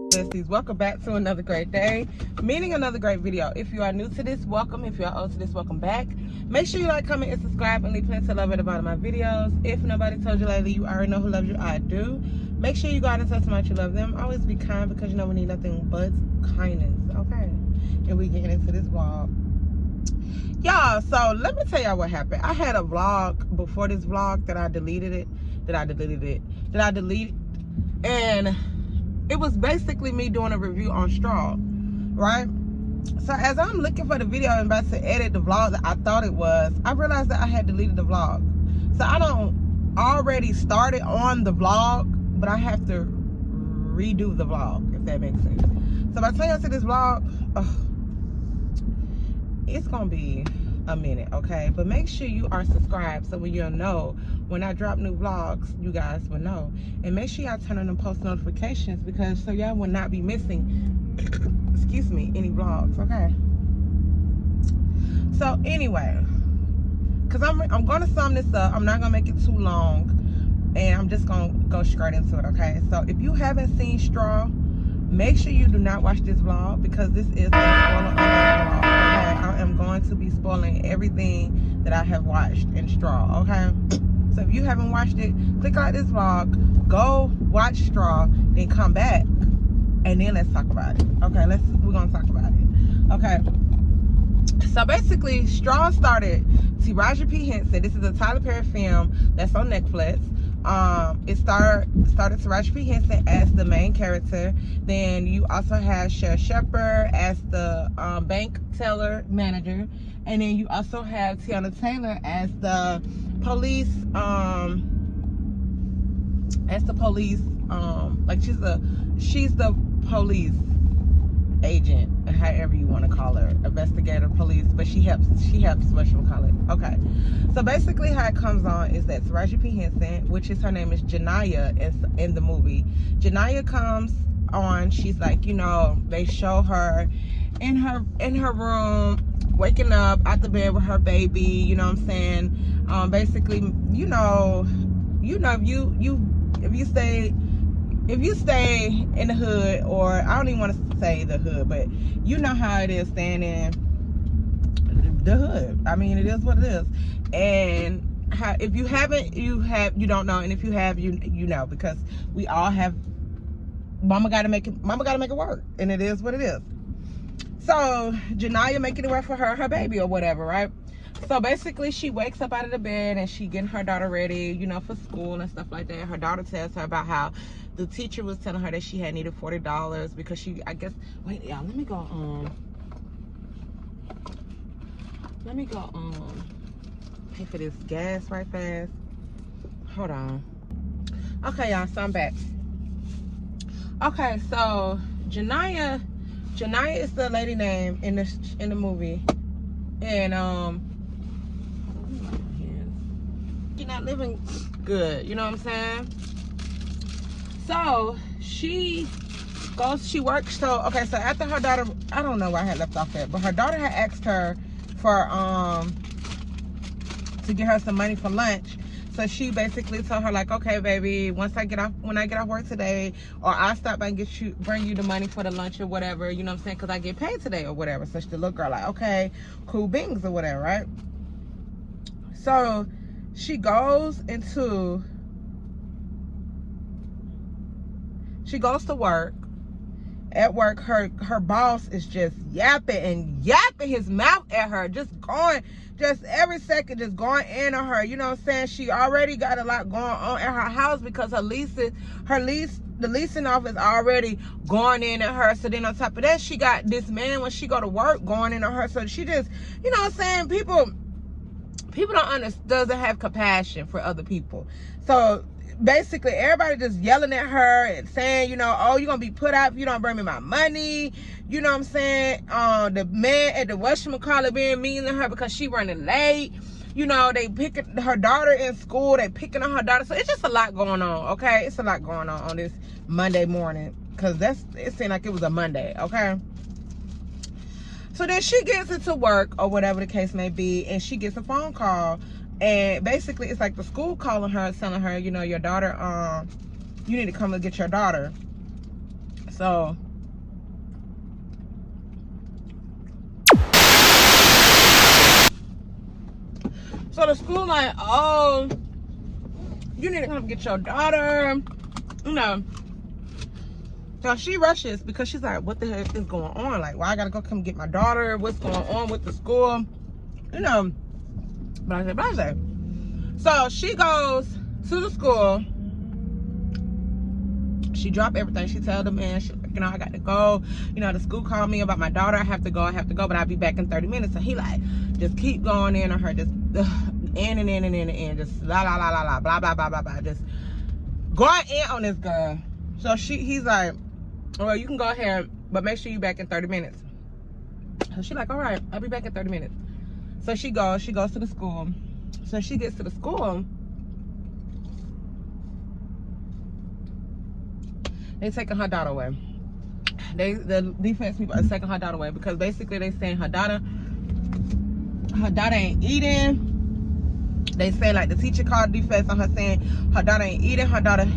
Besties, welcome back to another great day, meaning another great video. If you are new to this, welcome. If you are old to this, welcome back. Make sure you like, comment, and subscribe, and leave plenty of love at the bottom of my videos. If nobody told you lately, you already know who loves you. I do. Make sure you go out and tell somebody you love them. Always be kind, because you know we need nothing but kindness. Okay, and we getting into this vlog, y'all. So let me tell y'all what happened. I had a vlog before this vlog that I deleted, and it was basically me doing a review on straw, right? So as I'm looking for the video and about to edit the vlog that I thought it was, I realized that I had deleted the vlog. So I don't already started on the vlog, but I have to redo the vlog, if that makes sense. So by the time I see this vlog, it's gonna be a minute, okay? But make sure you are subscribed so when you'll know when I drop new vlogs, you guys will know. And make sure y'all turn on them post notifications, because so y'all will not be missing excuse me, any vlogs, okay? So anyway, because I'm gonna sum this up. I'm not gonna make it too long, and I'm just gonna go straight into it, okay? So if you haven't seen Straw, make sure you do not watch this vlog, because this is a spoiler vlog, okay? I am going to be spoiling everything that I have watched in Straw, okay? So if you haven't watched it, click out this vlog, go watch Straw, then come back, and then let's talk about it. Okay, we're gonna talk about it. Okay. So basically, Straw started Taraji P. Henson. This is a Tyler Perry film that's on Netflix. It started Taraji P. Henson as the main character. Then you also have Cher Shepherd as the bank teller manager, and then you also have Tiana Taylor as the police. Like she's the police agent, however you want to call her, investigator, police, but she helps whatchamacallit. Okay, so basically how it comes on is that Taraji P. Henson, which is her name is Janiyah in the movie, Janiyah comes on. She's like, you know, they show her in her room waking up out the bed with her baby, you know what I'm saying? Basically, you know if you stay in the hood, or I don't even want to say the hood, but you know how it is staying in the hood. I mean, it is what it is. And if you haven't, you don't know, and if you have, you know, because we all have. Mama gotta make it work, and it is what it is. So Janiyah making it work for her baby or whatever, right? So basically, she wakes up out of the bed and she getting her daughter ready, you know, for school and stuff like that. Her daughter tells her about how the teacher was telling her that she had needed $40 because she, I guess, wait, y'all, let me go pay for this gas right fast. Hold on. Okay, y'all, so I'm back. Okay, so Janiyah is the lady name in the movie, and she's not living good, you know what I'm saying? So she works. So okay, so after her daughter, I don't know where I had left off at, but her daughter had asked her for to get her some money for lunch. So she basically told her, like, okay, baby, when I get off work today, or I'll stop by and bring you the money for the lunch or whatever, you know what I'm saying, because I get paid today or whatever. So the little girl like, okay, cool beans or whatever, right? So she goes to work. At work, her boss is just yapping his mouth at her, just every second, just going in on her. You know what I'm saying? She already got a lot going on at her house, because the leasing office already going in at her. So then on top of that, she got this man when she go to work going in on her. So she just, you know what I'm saying? People doesn't have compassion for other people. So basically everybody just yelling at her and saying, you know, oh, you're gonna be put out if you don't bring me my money, you know what I'm saying? The man at the whatchamacallit being mean to her because she running late. You know, they picking her daughter in school, they picking on her daughter. So it's just a lot going on, okay? It's a lot going on this Monday morning, because it seemed like it was a Monday, okay? So then she gets into work or whatever the case may be, and she gets a phone call. And basically, it's like the school calling her, telling her, you know, your daughter, you need to come and get your daughter. So the school like, oh, you need to come get your daughter, you know. So she rushes because she's like, what the heck is going on? Like, why I gotta go come get my daughter? What's going on with the school? You know, blase. So she goes to the school. She dropped everything. She tell the man, she, you know, I got to go. You know, the school called me about my daughter. I have to go, but I'll be back in 30 minutes. So he like, just keep going in on her, just in, just la la la la la, blah blah blah blah blah, just going in on this girl. So he's like, well, you can go ahead, but make sure you back in 30 minutes. So she's like, all right, I'll be back in 30 minutes. So she goes to the school. So she gets to the school. They taking her daughter away. The defense people are taking her daughter away because basically they saying her daughter ain't eating. They say, like, the teacher called defense on her saying her daughter ain't eating. Her daughter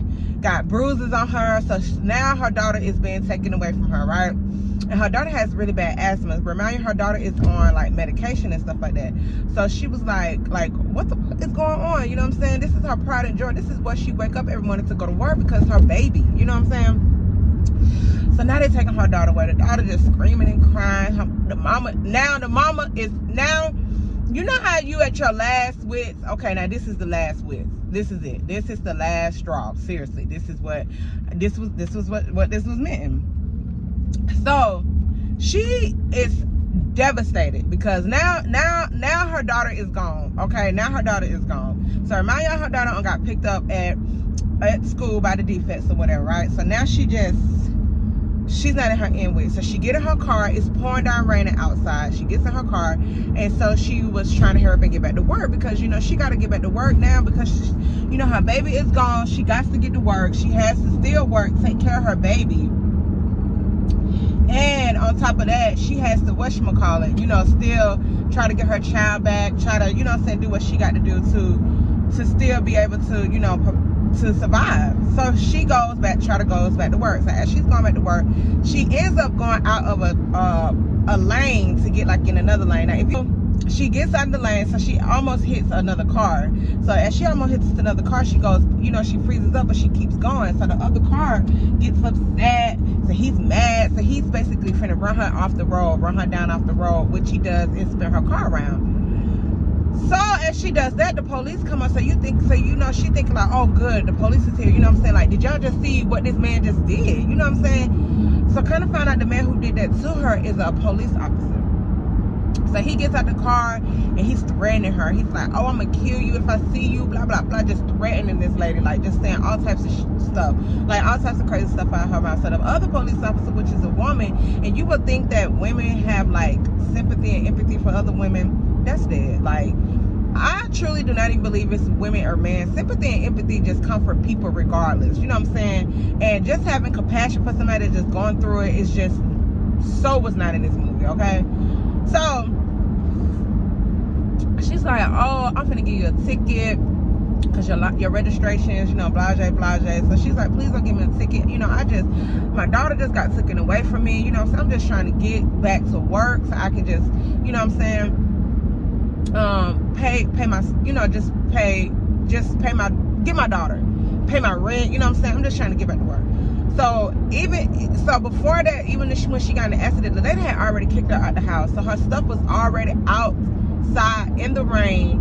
got bruises on her. So now her daughter is being taken away from her, right? And her daughter has really bad asthma. Remind you, her daughter is on like medication and stuff like that. So she was like, what the fuck is going on? You know what I'm saying? This is her pride and joy. This is what she wake up every morning to go to work because her baby. You know what I'm saying? So now they're taking her daughter away. The daughter just screaming and crying. The mama is now. You know how you at your last wits? Okay, now this is the last wits. This is it. This is the last straw. Seriously, this was what this was meant. So she is devastated because now her daughter is gone. Okay, now her daughter is gone. So remind y'all, her daughter got picked up at school by the defense or whatever, right? So now she's not in her end with. So she get in her car. It's pouring down raining outside. She gets in her car, and so she was trying to hurry up and get back to work because, you know, she got to get back to work now because you know, her baby is gone. She got to get to work. She has to still work, take care of her baby. And on top of that, she has to, whatchamacallit, you know, still try to get her child back, try to, you know what I'm saying, do what she got to do to still be able to, you know, to survive. So she goes back to work. So as she's going back to work, she ends up going out of a lane to get like in another lane. Now, she gets out of the lane, so she almost hits another car. So as she almost hits another car, she goes, you know, she freezes up, but she keeps going. So the other car gets upset. So he's mad. So he's basically finna run her down off the road, which he does, and spin her car around. So as she does that, the police come up. So you know, she thinking like, oh good, the police is here. You know what I'm saying? Like, did y'all just see what this man just did? You know what I'm saying? So kind of found out the man who did that to her is a police officer. So he gets out the car and he's threatening her. He's like, oh, I'm gonna kill you if I see you, blah blah blah, just threatening this lady, like just saying all types of stuff, like all types of crazy stuff out of her mouth. So the other police officer, which is a woman, and you would think that women have like sympathy and empathy for other women, that's dead. Like, I truly do not even believe it's women or men. Sympathy and empathy just come from people regardless. You know what I'm saying? And just having compassion for somebody that's just going through it is just so was not in this movie, okay? So she's like, oh, I'm finna give you a ticket because your registrations, you know, blase. So she's like, please don't give me a ticket. You know, my daughter just got taken away from me, you know, so I'm just trying to get back to work so I can just, you know what I'm saying, pay my, you know, get my daughter, pay my rent, you know what I'm saying? I'm just trying to get back to work. So before that, even when she got in the accident, the lady had already kicked her out the house. So her stuff was already outside in the rain,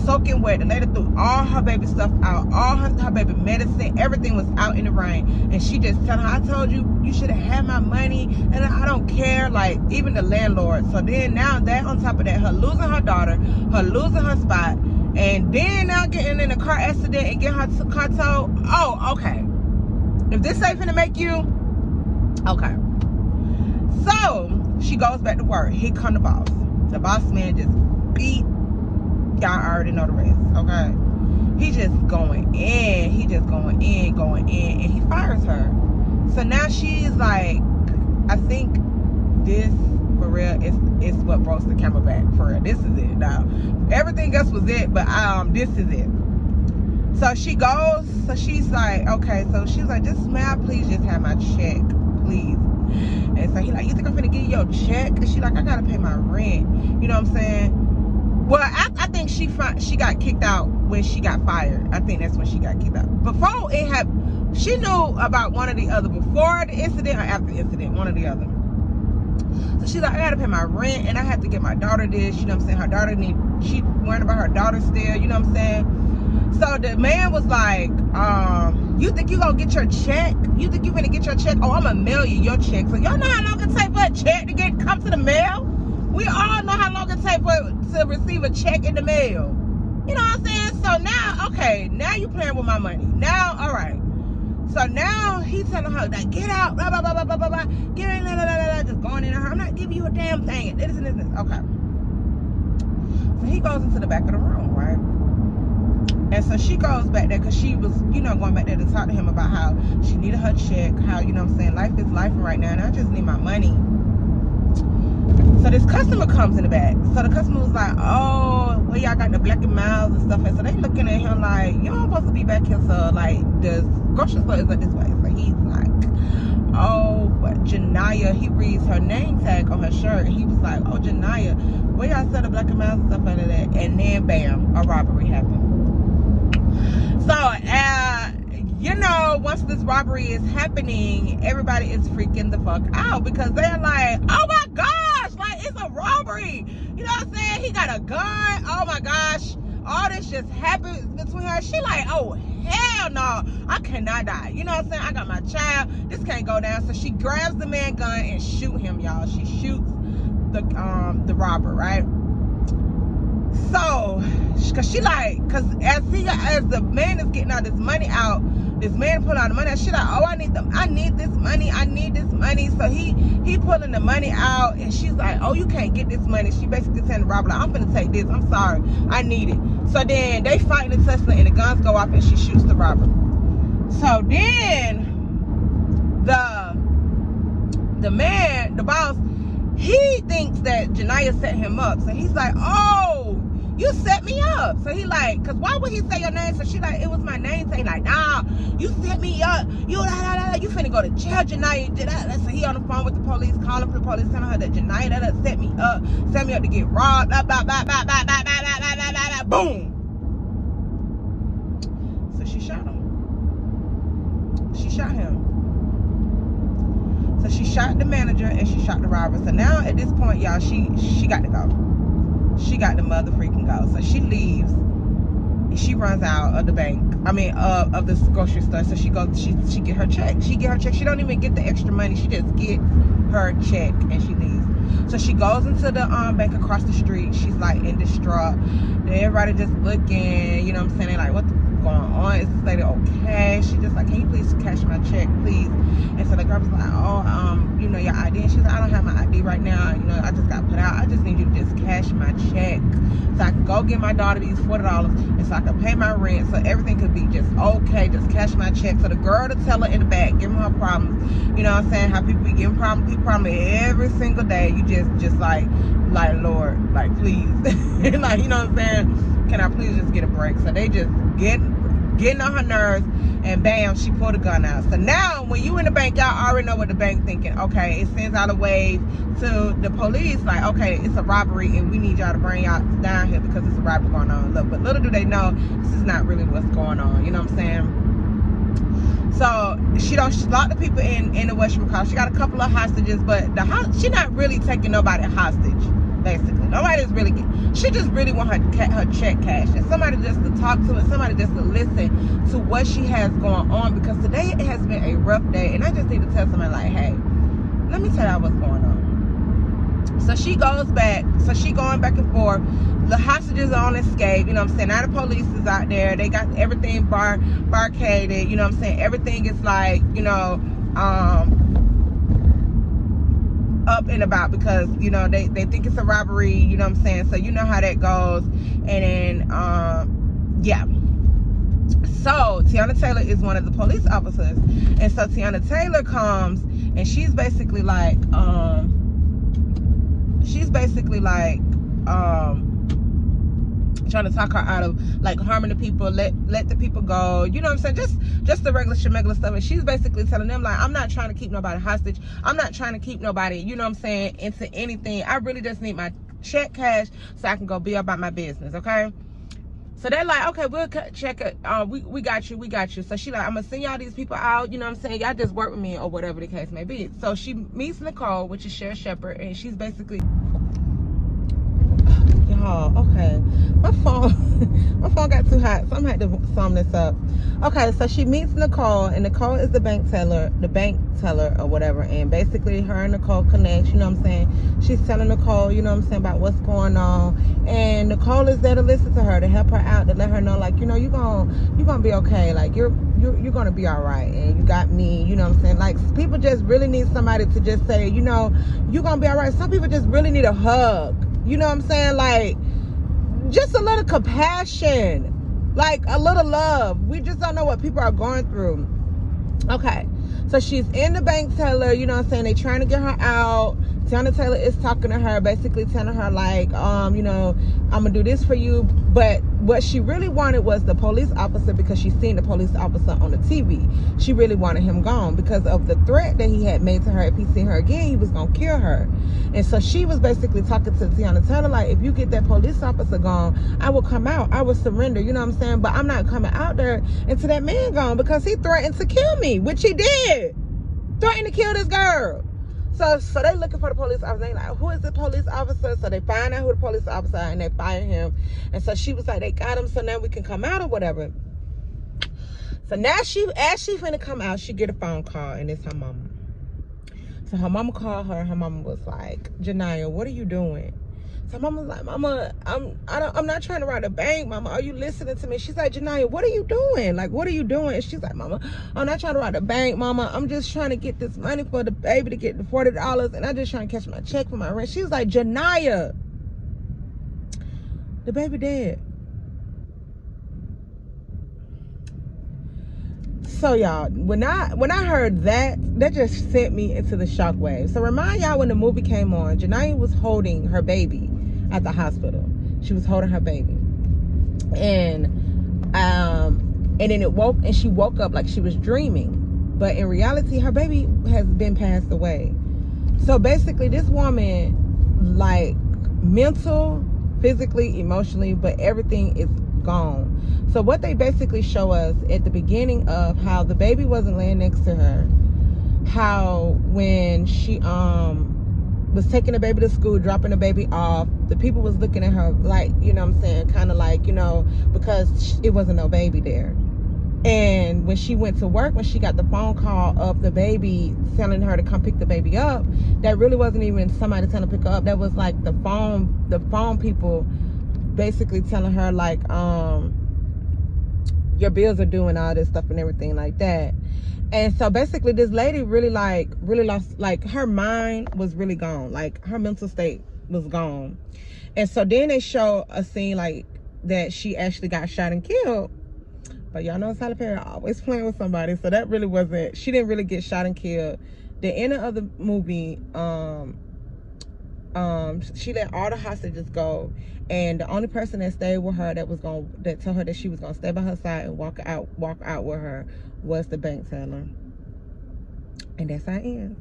soaking wet. The lady threw all her baby stuff out, all her baby medicine, everything was out in the rain. And she just telling her, I told you, you should have had my money, and I don't care, like, even the landlord. So then now that on top of that, her losing her daughter, her losing her spot, and then now getting in a car accident and getting her car towed. Oh, okay. If this ain't finna make you, okay. So she goes back to work. Here come the boss. The boss man just beat. Y'all already know the rest, okay? He just going in. And he fires her. So now she's like, I think this for real is what broke the camera back for real. This is it now. Everything else was it, but this is it. So she goes, so she's like, okay, so she's like, just, may I please just have my check, please? And so he like, you think I'm finna give you your check? And she like, I gotta pay my rent. You know what I'm saying? Well, I think she got kicked out when she got fired. I think that's when she got kicked out. Before it happened, she knew about one or the other, before the incident or after the incident, one or the other. So she's like, I gotta pay my rent, and I have to get my daughter this. You know what I'm saying? Her daughter she worried about her daughter still. You know what I'm saying? So the man was like, you think you gonna get your check? You think you gonna get your check? Oh, I'm gonna mail you your check. So y'all know how long it take for a check to come to the mail? We all know how long it take to receive a check in the mail. You know what I'm saying? So now, okay, now you playing with my money. Now, all right. So now he's telling her, like, get out, blah, blah, blah, blah, blah, blah, blah. Get in, blah, blah, blah, blah, just going in her. I'm not giving you a damn thing. This and this and this. Okay. So he goes into the back of the room, right? And so she goes back there because she was, you know, going back there to talk to him about how she needed her check, how, you know what I'm saying, life is life right now, and I just need my money. So this customer comes in the back. So the customer was like, oh, well, y'all got the black and miles and stuff. And so they looking at him like, you don't supposed to be back here, sir. Like, the grocery store is like this way. So he's like, oh, but Janaya, he reads her name tag on her shirt. And he was like, oh, Janaya, where y'all sell the black and miles and stuff like that? And then, bam, a robbery happened. So, you know, once this robbery is happening, everybody is freaking the fuck out because they're like, oh my gosh, like, it's a robbery. You know what I'm saying? He got a gun. Oh my gosh. All this just happened between her. She like, oh, hell no. I cannot die. You know what I'm saying? I got my child. This can't go down. So she grabs the man gun and shoot him, y'all. She shoots the robber, right? So, cause she like, cause as the man is getting all this money out, this man pulling out the money, she like, oh, I need this money. So he pulling the money out, and she's like, oh, you can't get this money. She basically telling the robber, like, I'm finna take this. I'm sorry, I need it. So then they fight in the Tesla, and the guns go off, and she shoots the robber. So then the man, the boss, he thinks that Janaya set him up. So he's like, oh, you set me up. So he like, cause why would he say your name? So she like, it was my name. So he like, nah, you set me up. You you finna go to jail, Janaya. So he on the phone with the police, calling for the police, telling her that Janaya set me up to get robbed. Blah, blah, blah, blah, blah, blah, blah, blah, blah, blah, blah, boom. So she shot him. She shot him. So she shot the manager and she shot the robber. So now at this point, y'all, she got to go. She got to mother freaking go. So she leaves and she runs out of the bank. I mean, of this grocery store. So she goes, she get her check. She get her check. She don't even get the extra money. She just get her check and she leaves. So she goes into the bank across the street. She's like in distraught. And everybody just looking, you know what I'm saying? They like, what the going on? Is this lady okay? She just like, can you please cash my check, please? And so the girl was like, oh, you know, your ID. And she's like, I don't have my ID right now. You know, I just got put out. I just need you to just cash my check so I can go get my daughter these $40 and so I can pay my rent, so everything could be just okay. Just cash my check. So the girl to tell her in the back, give her problems. You know what I'm saying? How people be giving problems, every single day. You just like Lord, like, please. Like, you know what I'm saying? Can I please just get a break? So they just getting on her nerves, and bam, she pulled a gun out. So now when you in the bank, y'all already know what the bank thinking. Okay, it sends out a wave to the police like, okay, it's a robbery and we need y'all to bring y'all down here because it's a robbery going on. Look, but little do they know this is not really what's going on. You know what I'm saying? So she locked the people in the Western car. She got a couple of hostages, but she not really taking nobody hostage. Basically, nobody's really she just really want her check cashed, and somebody just to talk to her, somebody just to listen to what she has going on, because today it has been a rough day, and I just need to tell somebody like, hey, let me tell you what's going on. So she goes back, so she going back and forth. The hostages are on escape, you know what I'm saying? Now the police is out there, they got everything barricaded, you know what I'm saying? Everything is like, you know, up and about, because you know they think it's a robbery, you know what I'm saying? So you know how that goes. And then yeah, so Tiana Taylor is one of the police officers, and so Tiana Taylor comes and she's basically like trying to talk her out of like harming the people, let the people go, you know what I'm saying, just the regular schmegular stuff. And she's basically telling them like, I'm not trying to keep nobody hostage, I'm not trying to keep nobody, you know what I'm saying, into anything. I really just need my check cash so I can go be about my business. Okay, so they're like, okay, we'll check it, we got you. So she like, I'm gonna send y'all these people out, you know what I'm saying, y'all just work with me or whatever the case may be. So she meets Nicole, which is Cher Shepherd, and she's basically, y'all, okay, my phone got too hot, so I'm gonna have to sum this up. Okay, so she meets Nicole, and Nicole is the bank teller or whatever, and basically her and Nicole connect, you know what I'm saying. She's telling Nicole, you know what I'm saying, about what's going on, and Nicole is there to listen to her, to help her out, to let her know like, you know, you're gonna be okay, like you're gonna be all right, and you got me, you know what I'm saying. Like, people just really need somebody to just say, you know, you're gonna be all right. Some people just really need a hug, you know what I'm saying, like just a little compassion, like a little love. We just don't know what people are going through. Okay, so she's in the bank teller, you know what I'm saying, they trying to get her out. Tiana Taylor is talking to her, basically telling her like, you know, I'm gonna do this for you. But what she really wanted was the police officer, because she seen the police officer on the TV. She really wanted him gone because of the threat that he had made to her. If he seen her again, he was gonna kill her. And so she was basically talking to Tiana Taylor like, if you get that police officer gone, I will come out, I will surrender, you know what I'm saying, but I'm not coming out there until that man gone, because he threatened to kill me, which he did. Threatened to kill this girl. So they looking for the police officer. They like, who is the police officer? So they find out who the police officer is, and they fire him. And so she was like, they got him, so now we can come out or whatever. So now as she finna come out, she get a phone call, and it's her mama. So her mama called her. Her mama was like, Janiyah, what are you doing? So mama was like, Mama, I'm not trying to rob the bank, Mama. Are you listening to me? She's like, Janiyah, what are you doing? Like, what are you doing? And she's like, Mama, I'm not trying to rob the bank, Mama. I'm just trying to get this money for the baby to get the $40, and I'm just trying to catch my check for my rent. She was like, Janiyah, the baby dead. So y'all, when I heard that just sent me into the shockwave. So remind y'all, when the movie came on, Janiyah was holding her baby at the hospital. She was holding her baby, and then she woke up like she was dreaming, but in reality her baby has been passed away. So basically this woman, like mental, physically, emotionally, but everything is gone. So what they basically show us at the beginning of how the baby wasn't laying next to her, how when she was taking the baby to school, dropping the baby off, the people was looking at her like, you know what I'm saying, kind of like, you know, because it wasn't no baby there. And when she went to work, when she got the phone call of the baby telling her to come pick the baby up, that really wasn't even somebody telling her to pick her up. That was like the phone people basically telling her like, your bills are due and all this stuff and everything like that. And so basically this lady really lost, like her mind was really gone, like her mental state was gone. And so then they show a scene like that she actually got shot and killed. But y'all know Tyler Perry always playing with somebody, so that really wasn't, she didn't really get shot and killed. The end of the movie, she let all the hostages go, and the only person that stayed with her, that told her that she was gonna stay by her side and walk out with her, was the bank teller. And that's how it ends.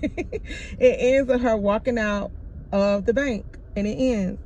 It ends with her walking out of the bank, and it ends.